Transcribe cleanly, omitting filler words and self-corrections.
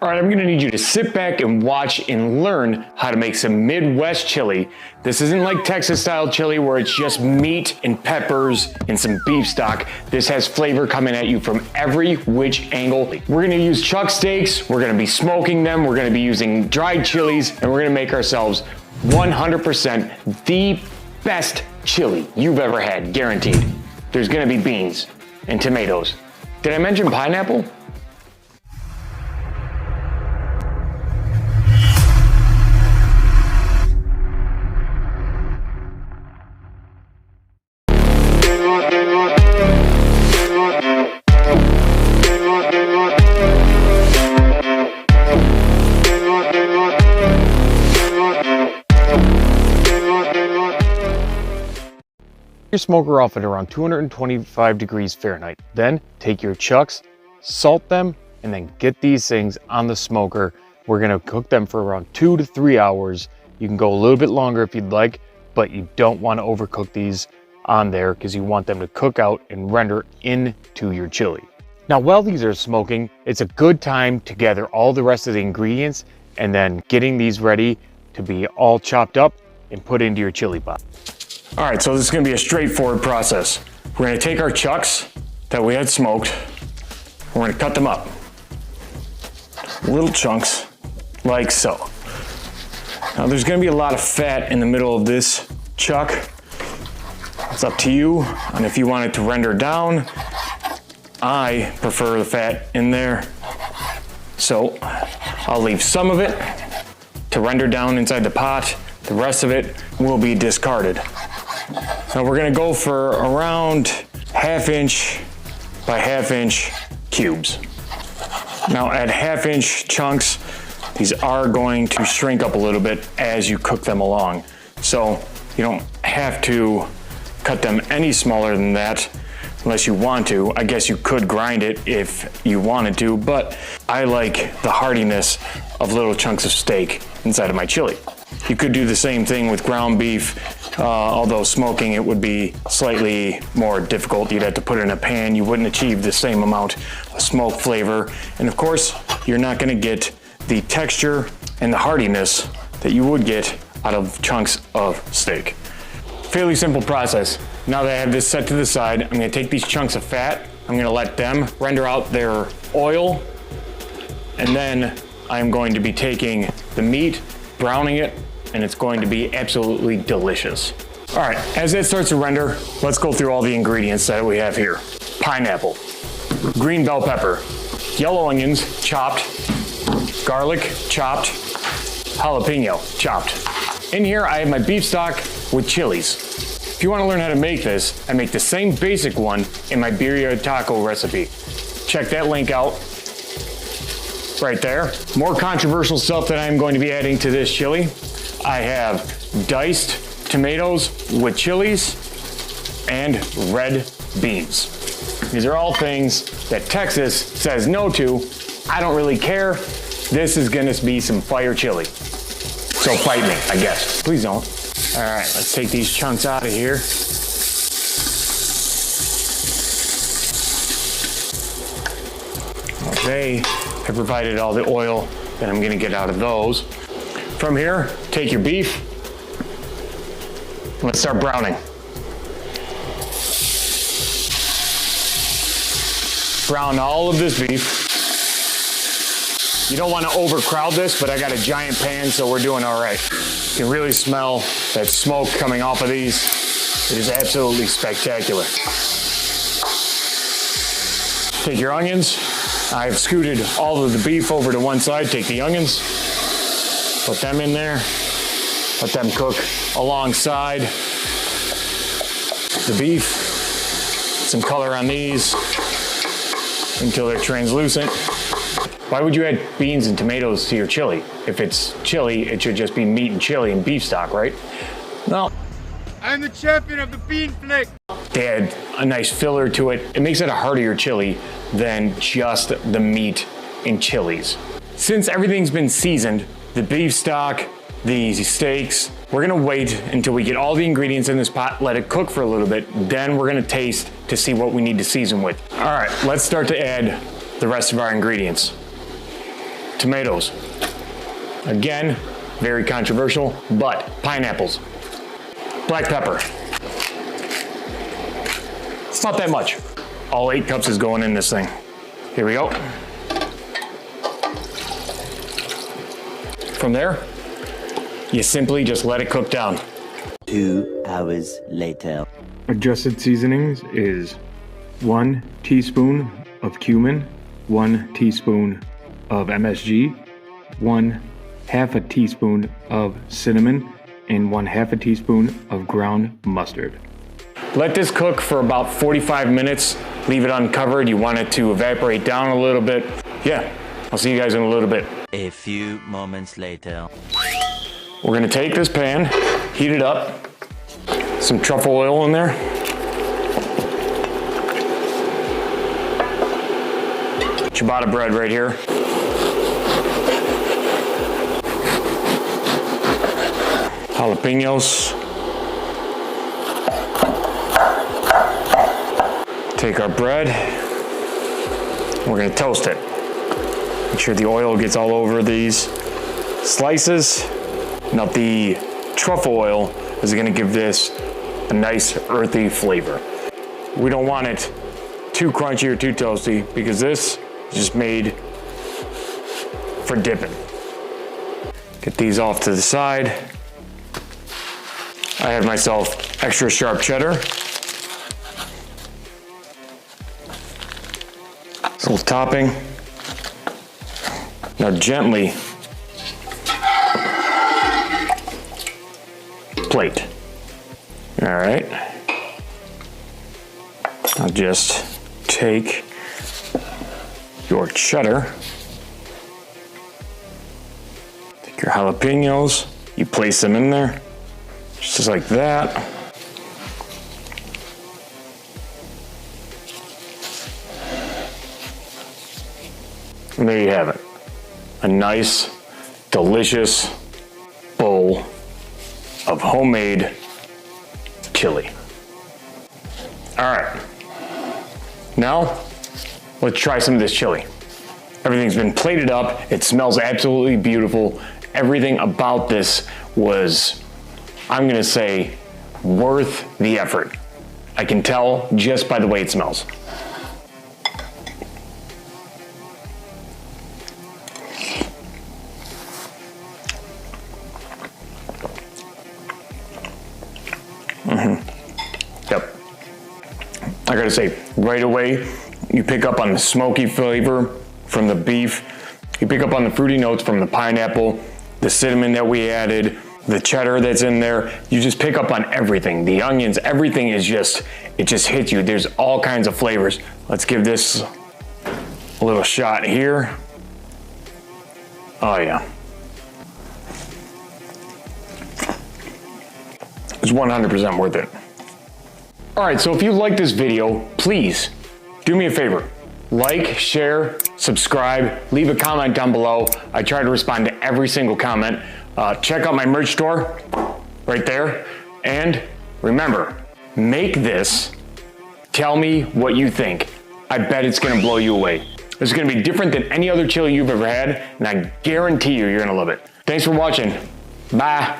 All right, I'm gonna need you to sit back and watch and learn how to make some Midwest chili. This isn't like Texas style chili where it's just meat and peppers and some beef stock. This has flavor coming at you from every which angle. We're gonna use chuck steaks, we're gonna be smoking them, we're gonna be using dried chilies, and we're gonna make ourselves 100% the best chili you've ever had, guaranteed. There's gonna be beans and tomatoes. Did I mention pineapple? Your smoker off at around 225 degrees Fahrenheit. Then take your chucks, salt them, and then get these things on the smoker. We're gonna cook them for around 2 to 3 hours. You can go a little bit longer if you'd like, but you don't want to overcook these on there because you want them to cook out and render into your chili. Now, while these are smoking, it's a good time to gather all the rest of the ingredients and then getting these ready to be all chopped up and put into your chili pot. All right, so this is gonna be a straightforward process. We're gonna take our chucks that we had smoked, we're gonna cut them up. Little chunks, like so. Now there's gonna be a lot of fat in the middle of this chuck. It's up to you on if you want it to render down. I prefer the fat in there. So I'll leave some of it to render down inside the pot. The rest of it will be discarded. Now we're gonna go for around 1/2 inch by 1/2 inch cubes. Now at 1/2 inch chunks, these are going to shrink up a little bit as you cook them along. So you don't have to cut them any smaller than that unless you want to. I guess you could grind it if you wanted to, but I like the hardiness of little chunks of steak inside of my chili. You could do the same thing with ground beef, although smoking it would be slightly more difficult. You'd have to put it in a pan. You wouldn't achieve the same amount of smoke flavor. And of course, you're not gonna get the texture and the hardiness that you would get out of chunks of steak. Fairly simple process. Now that I have this set to the side, I'm gonna take these chunks of fat, I'm gonna let them render out their oil, and then I'm going to be taking the meat, browning it, and it's going to be absolutely delicious. All right, as that starts to render, let's go through all the ingredients that we have here. Pineapple, green bell pepper, yellow onions, chopped, garlic, chopped, jalapeno, chopped. In here, I have my beef stock with chilies. If you want to learn how to make this, I make the same basic one in my birria taco recipe. Check that link out right there. More controversial stuff that I'm going to be adding to this chili. I have diced tomatoes with chilies and red beans. These are all things that Texas says no to. I don't really care. This is gonna be some fire chili. So fight me, I guess. Please don't. All right, let's take these chunks out of here. They have provided all the oil that I'm gonna get out of those. From here, take your beef. Let's start browning. Brown all of this beef. You don't want to overcrowd this, but I got a giant pan, so we're doing all right. You can really smell that smoke coming off of these. It is absolutely spectacular. Take your onions. I've scooted all of the beef over to one side. Take the onions, put them in there, let them cook alongside the beef. Some color on these until they're translucent. Why would you add beans and tomatoes to your chili? If it's chili, it should just be meat and chili and beef stock, right? No. I'm the champion of the bean flick. They add a nice filler to it. It makes it a heartier chili than just the meat and chilies. Since everything's been seasoned, the beef stock, the steaks, we're gonna wait until we get all the ingredients in this pot, let it cook for a little bit, then we're gonna taste to see what we need to season with. All right, let's start to add the rest of our ingredients. tomatoes. Again, very controversial, but pineapples. Black pepper. It's not that much. All 8 cups is going in this thing. Here we go. From there, you simply just let it cook down. 2 hours later. Adjusted seasonings is 1 teaspoon of cumin, 1 teaspoon of MSG, 1/2 a teaspoon of cinnamon, and 1/2 a teaspoon of ground mustard. Let this cook for about 45 minutes. Leave it uncovered. You want it to evaporate down a little bit. Yeah, I'll see you guys in a little bit. A few moments later. We're gonna take this pan, heat it up, some truffle oil in there. Ciabatta bread right here. Jalapenos. Take our bread, we're gonna toast it. Make sure the oil gets all over these slices. Now the truffle oil is gonna give this a nice earthy flavor. We don't want it too crunchy or too toasty because this is just made for dipping. Get these off to the side. I have myself extra sharp cheddar. This little topping. Now gently plate. All right. Now just take your cheddar, take your jalapenos, you place them in there, just like that. And there you have it. A nice, delicious bowl of homemade chili. All right. Now, let's try some of this chili. Everything's been plated up. It smells absolutely beautiful. Everything about this was, I'm gonna say, worth the effort. I can tell just by the way it smells. Yep. I gotta say, right away, you pick up on the smoky flavor from the beef. You pick up on the fruity notes from the pineapple, the cinnamon that we added, the cheddar that's in there. You just pick up on everything. The onions, everything is just, it just hits you. There's all kinds of flavors. Let's give this a little shot here. Oh yeah. It's 100% worth it. All right, so if you like this video, please do me a favor. Like, share, subscribe, leave a comment down below. I try to respond to every single comment. Check out my merch store right there. And remember, make this, tell me what you think. I bet it's gonna blow you away. It's gonna be different than any other chili you've ever had, and I guarantee you, you're gonna love it. Thanks for watching. Bye.